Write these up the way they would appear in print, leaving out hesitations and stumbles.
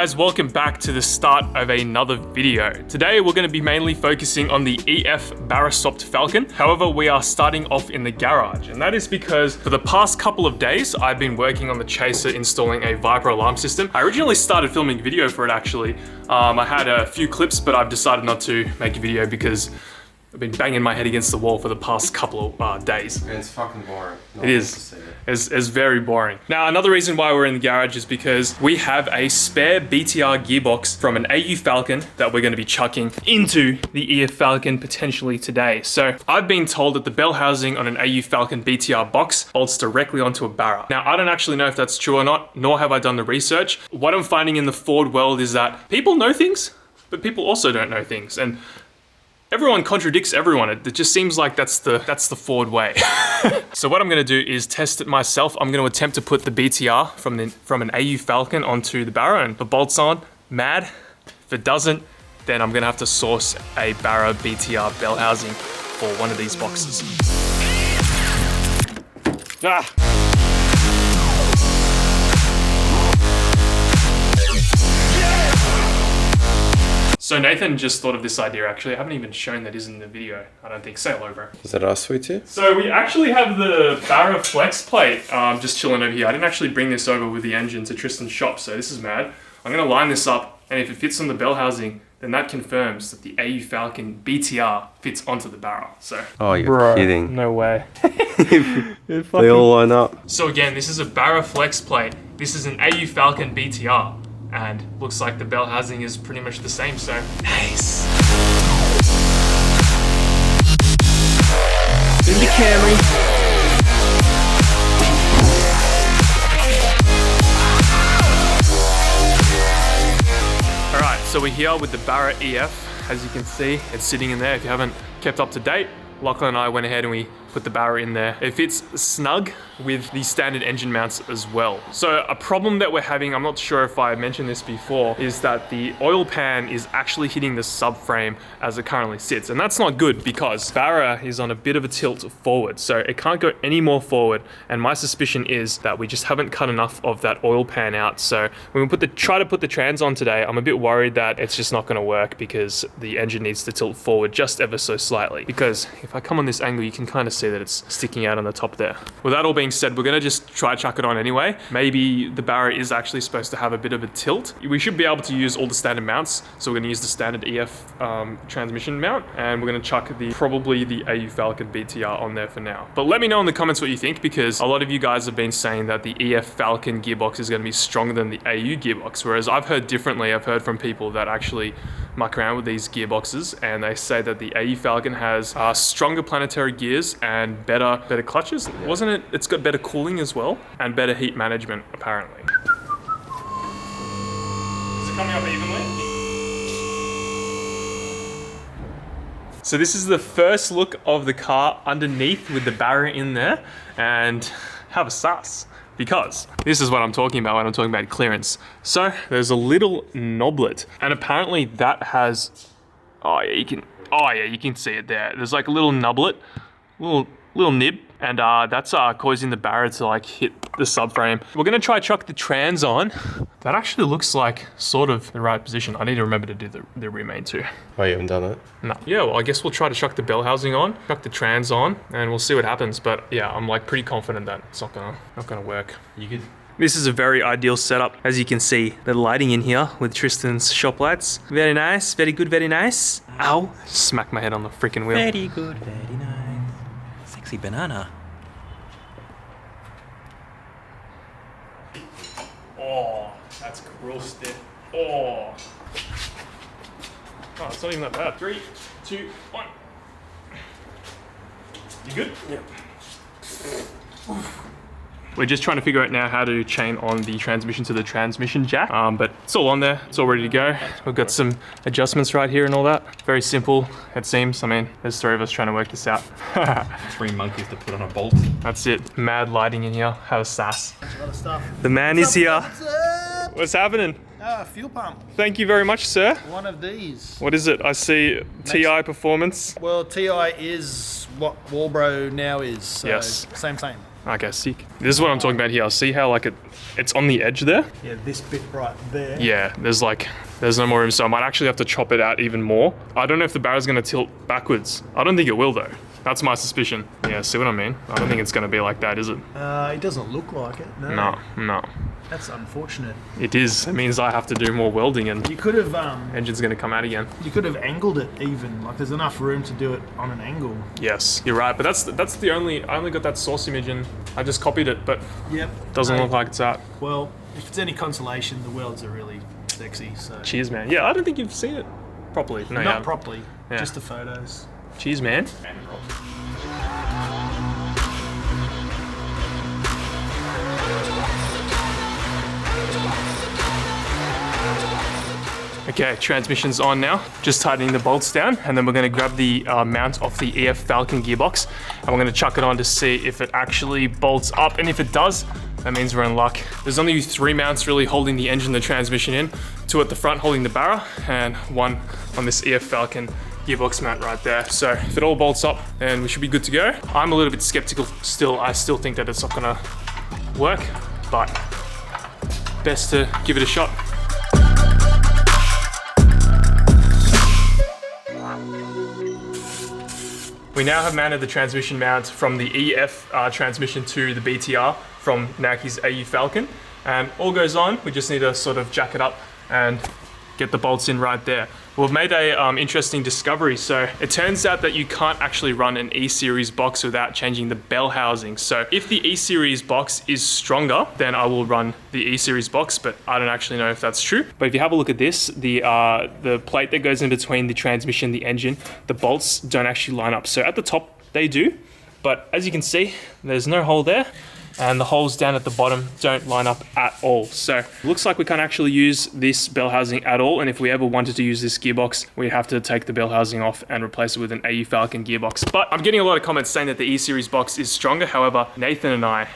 guys, welcome back to the start of another video. Today we're going to be mainly focusing on the EF BARRA stopped Falcon. However, we are starting off in the garage, and that is because for the past couple of days I've been working on the chaser installing a Viper alarm system. I originally started filming video for it actually. I had a few clips, but I've decided not to make a video because I've been banging my head against the wall for the past couple of days. And it's fucking boring. It is. It's very boring. Now, another reason why we're in the garage is because we have a spare BTR gearbox from an AU Falcon that we're going to be chucking into the EF Falcon potentially today. So I've been told that the bell housing on an AU Falcon BTR box bolts directly onto a BARRA. Now, I don't actually know if that's true or not, nor have I done the research. What I'm finding in the Ford world is that people know things, but people also don't know things. And everyone contradicts everyone. It just seems like that's the Ford way. So what I'm gonna do is test it myself. I'm gonna attempt to put the BTR from an AU Falcon onto the BARRA, and if it bolts on, mad. If it doesn't, then I'm gonna have to source a BARRA BTR bell housing for one of these boxes. Ah! So Nathan just thought of this idea actually. I haven't even shown that is in the video. I don't think. Say hello, bro. Is that us, sweet too? So we actually have the BARRA flex plate just chilling over here. I didn't actually bring this over with the engine to Tristan's shop, so this is mad. I'm gonna line this up, and if it fits on the bell housing, then that confirms that the AU Falcon BTR fits onto the BARRA. So. Oh, you're kidding. No way. They all line up. So again, this is a BARRA flex plate. This is an AU Falcon BTR. And looks like the bell housing is pretty much the same, so nice. In the Camry. All right, so we're here with the BARRA EF. As you can see, it's sitting in there. If you haven't kept up to date, Lachlan and I went ahead and we put the BARRA in there. It fits snug with the standard engine mounts as well. So a problem that we're having, I'm not sure if I mentioned this before, is that the oil pan is actually hitting the subframe as it currently sits. And that's not good because BARRA is on a bit of a tilt forward. So it can't go any more forward. And my suspicion is that we just haven't cut enough of that oil pan out. So when we try to put the trans on today, I'm a bit worried that it's just not gonna work because the engine needs to tilt forward just ever so slightly. Because if I come on this angle, you can kind of see that it's sticking out on the top there. With that all being said, we're gonna just try chuck it on anyway. Maybe the BARRA is actually supposed to have a bit of a tilt. We should be able to use all the standard mounts. So we're gonna use the standard EF transmission mount, and we're gonna chuck probably the AU Falcon BTR on there for now. But let me know in the comments what you think, because a lot of you guys have been saying that the EF Falcon gearbox is gonna be stronger than the AU gearbox, whereas I've heard differently. I've heard from people that actually muck around with these gearboxes, and they say that the AU Falcon has stronger planetary gears and better clutches. Yeah. Wasn't it? It's got better cooling as well and better heat management apparently. Is it coming up evenly? So this is the first look of the car underneath with the BARRA in there, and have a sus. Because this is what I'm talking about when I'm talking about clearance. So there's a little knoblet, and apparently that has, you can see it there. There's like a little knoblet, little nib, and that's causing the BARRA to like hit the subframe. We're gonna try chuck the trans on. That actually looks like sort of the right position. I need to remember to do the rear main too. Oh, you haven't done it? No. Yeah, well, I guess we'll try to chuck the bell housing on, chuck the trans on, and we'll see what happens. But yeah, I'm like pretty confident that it's not gonna work. You could. This is a very ideal setup. As you can see, the lighting in here with Tristan's shop lights. Very nice, very good, very nice. Ow, smack my head on the freaking wheel. Very good, very nice. Sexy banana. Oh, that's gross, dude. Oh, it's not even that bad. 3, 2, 1. You good? Yep. We're just trying to figure out now how to chain on the transmission to the transmission jack, but it's all on there. It's all ready to go. We've got some adjustments right here and all that. Very simple, it seems. I mean, there's 3 of us trying to work this out. 3 monkeys to put on a bolt. That's it. Mad lighting in here. Have a sass. The man is here. What's happening? Fuel pump. Thank you very much, sir. One of these. What is it? I see TI Performance. Well, TI is what Walbro now is. So yes. Same. Okay, sick. This is what I'm talking about here. See how like it's on the edge there? Yeah, this bit right there. Yeah, there's no more room, so I might actually have to chop it out even more. I don't know if the barrel's gonna tilt backwards. I don't think it will though. That's my suspicion. Yeah, see what I mean? I don't think it's gonna be like that, is it? It doesn't look like it. No. No. That's unfortunate. It is. It means I have to do more welding and You could have engine's gonna come out again. you could have angled it even. Like there's enough room to do it on an angle. Yes, you're right. But that's the only. I only got that source image and I just copied it, but Yep. doesn't look like it's out. Well, if it's any consolation, the welds are really sexy. So Cheers, man. Yeah, I don't think you've seen it properly. No, not yeah. properly, Yeah. just the photos. Cheers, man. Okay, transmission's on now. Just tightening the bolts down, and then we're gonna grab the mount off the EF Falcon gearbox, and we're gonna chuck it on to see if it actually bolts up, and if it does, that means we're in luck. There's only 3 mounts really holding the engine and the transmission in, 2 at the front holding the Barra, and 1 on this EF Falcon gearbox mount right there. So if it all bolts up, then we should be good to go. I'm a little bit skeptical still. I still think that it's not gonna work, but best to give it a shot. We now have mounted the transmission mount from the EF transmission to the BTR from Naoki's AU Falcon, and all goes on. We just need to sort of jack it up and get the bolts in right there. We've made a interesting discovery. So it turns out that you can't actually run an E-Series box without changing the bell housing. So if the E-Series box is stronger, then I will run the E-Series box, but I don't actually know if that's true. But if you have a look at this, the plate that goes in between the transmission and the engine, the bolts don't actually line up. So at the top, they do, but as you can see, there's no hole there. And the holes down at the bottom don't line up at all. So it looks like we can't actually use this bell housing at all. And if we ever wanted to use this gearbox, we have to take the bell housing off and replace it with an AU Falcon gearbox. But I'm getting a lot of comments saying that the E-Series box is stronger. However, Nathan and I,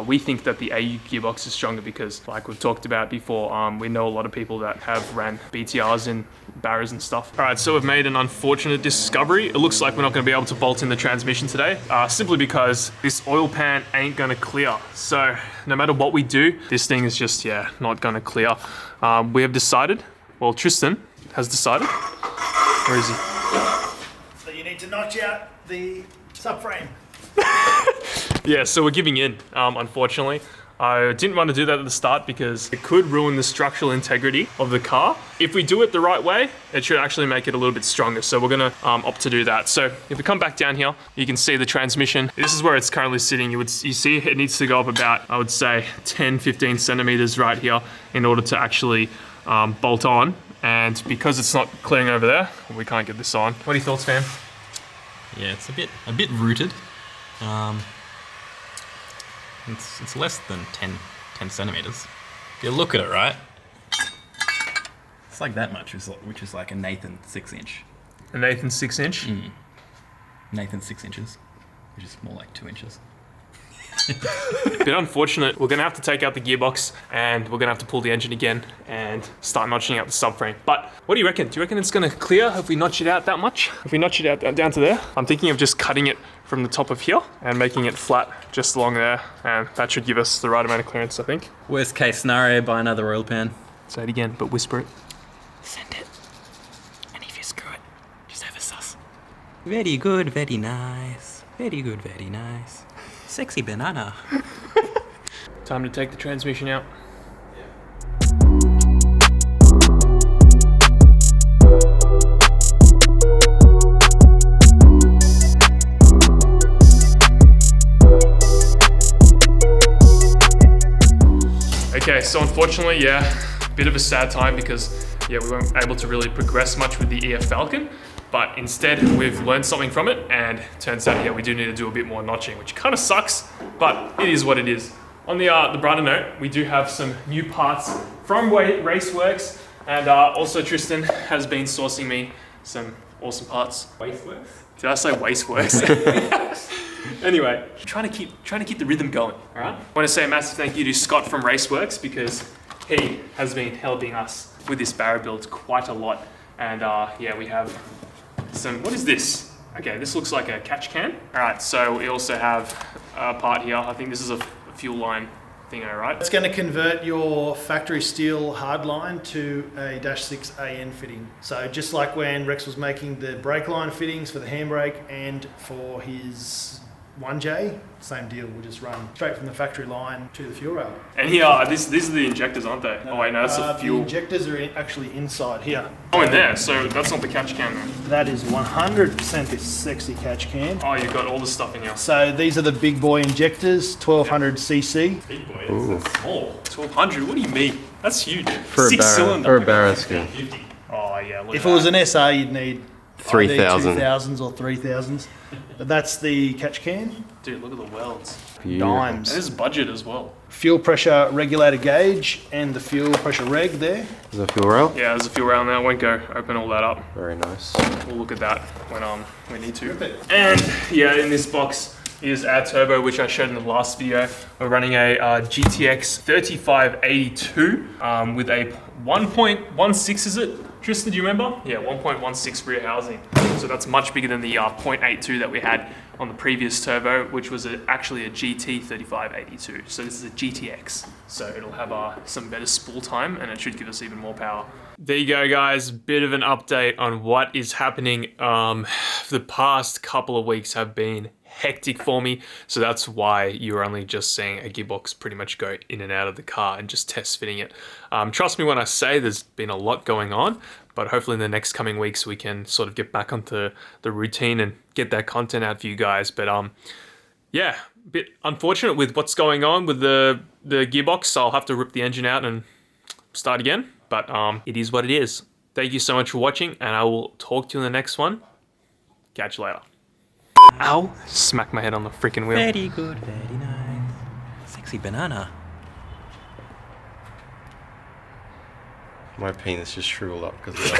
we think that the AU gearbox is stronger because, like we've talked about before, we know a lot of people that have ran BTRs and Barras and stuff. All right, so we've made an unfortunate discovery. It looks like we're not gonna be able to bolt in the transmission today, simply because this oil pan ain't gonna clear. So no matter what we do, this thing is just, yeah, not gonna clear. We have decided, well, Tristan has decided. Where is he? So you need to notch out the subframe. Yeah, so we're giving in, unfortunately. I didn't want to do that at the start because it could ruin the structural integrity of the car. If we do it the right way, it should actually make it a little bit stronger. So we're gonna opt to do that. So if we come back down here, you can see the transmission. This is where it's currently sitting. You see it needs to go up about, I would say, 10, 15 centimeters right here in order to actually bolt on. And because it's not clearing over there, we can't get this on. What are your thoughts, fam? Yeah, it's a bit rooted. It's less than 10 centimeters. If you look at it, right? It's like that much, which is like a Nathan 6-inch. A Nathan 6-inch? Nathan 6 inches, which is more like 2 inches. Bit unfortunate. We're gonna have to take out the gearbox and we're gonna have to pull the engine again and start notching out the subframe. But what do you reckon? Do you reckon it's gonna clear if we notch it out that much? If we notch it out down to there? I'm thinking of just cutting it from the top of here and making it flat just along there, and that should give us the right amount of clearance, I think. Worst case scenario, buy another oil pan. Say it again, but whisper it. Send it. And if you screw it, just have a sus. Very good, very nice. Very good, very nice. Sexy banana. Time to take the transmission out. Okay, so unfortunately, yeah, bit of a sad time because, yeah, we weren't able to really progress much with the EF Falcon, but instead we've learned something from it, and turns out, yeah, we do need to do a bit more notching, which kind of sucks, but it is what it is. On the brighter note, we do have some new parts from Raceworks, and also Tristan has been sourcing me some awesome parts. Wasteworks? Did I say Wasteworks? Anyway, trying to keep the rhythm going, all right? I want to say a massive thank you to Scott from Raceworks because he has been helping us with this Barra build quite a lot. And yeah, we have some, what is this? Okay, this looks like a catch can. All right, so we also have a part here. I think this is a fuel line thingo, right? It's going to convert your factory steel hard line to a -6 AN fitting. So just like when Rex was making the brake line fittings for the handbrake and for his 1J, same deal. We'll just run straight from the factory line to the fuel rail. And here, these are the injectors, aren't they? Oh wait, no, that's the fuel. The injectors are actually inside here. Oh, in there. So that's not the catch can then. That is 100% this sexy catch can. Oh, you've got all the stuff in here. So these are the big boy injectors, 1200 cc. Big boy, that's small. 1200. What do you mean? That's huge. For a cylinder. For a Barra skin. Oh yeah. Look If at it was that. an SR, you'd need 3,000. 2,000s or 3,000s. But that's the catch can. Dude, look at the welds. Beautiful. And Dimes. this is budget as well. Fuel pressure regulator gauge and the fuel pressure reg there. Is that fuel rail? Yeah, there's a fuel rail now. I won't go open all that up. Very nice. We'll look at that when we need to. Perfect. And yeah, in this box is our turbo, which I showed in the last video. We're running a GTX 3582 with a 1.16, is it? Tristan, do you remember? Yeah, 1.16 rear housing. So that's much bigger than the 0.82 that we had on the previous turbo, which was actually a GT 3582. So this is a GTX. So it'll have some better spool time and it should give us even more power. There you go, guys. Bit of an update on what is happening. The past couple of weeks have been hectic for me, so that's why you're only just seeing a gearbox pretty much go in and out of the car and just test fitting it. Trust me when I say there's been a lot going on, but hopefully in the next coming weeks we can sort of get back onto the routine and get that content out for you guys. But yeah, a bit unfortunate with what's going on with the gearbox, so I'll have to rip the engine out and start again, but it is what it is. Thank you so much for watching, and I will talk to you in the next one. Catch you later. Ow! Smack my head on the freaking wheel. Very good, very nice. Sexy banana. My penis just shriveled up because of that.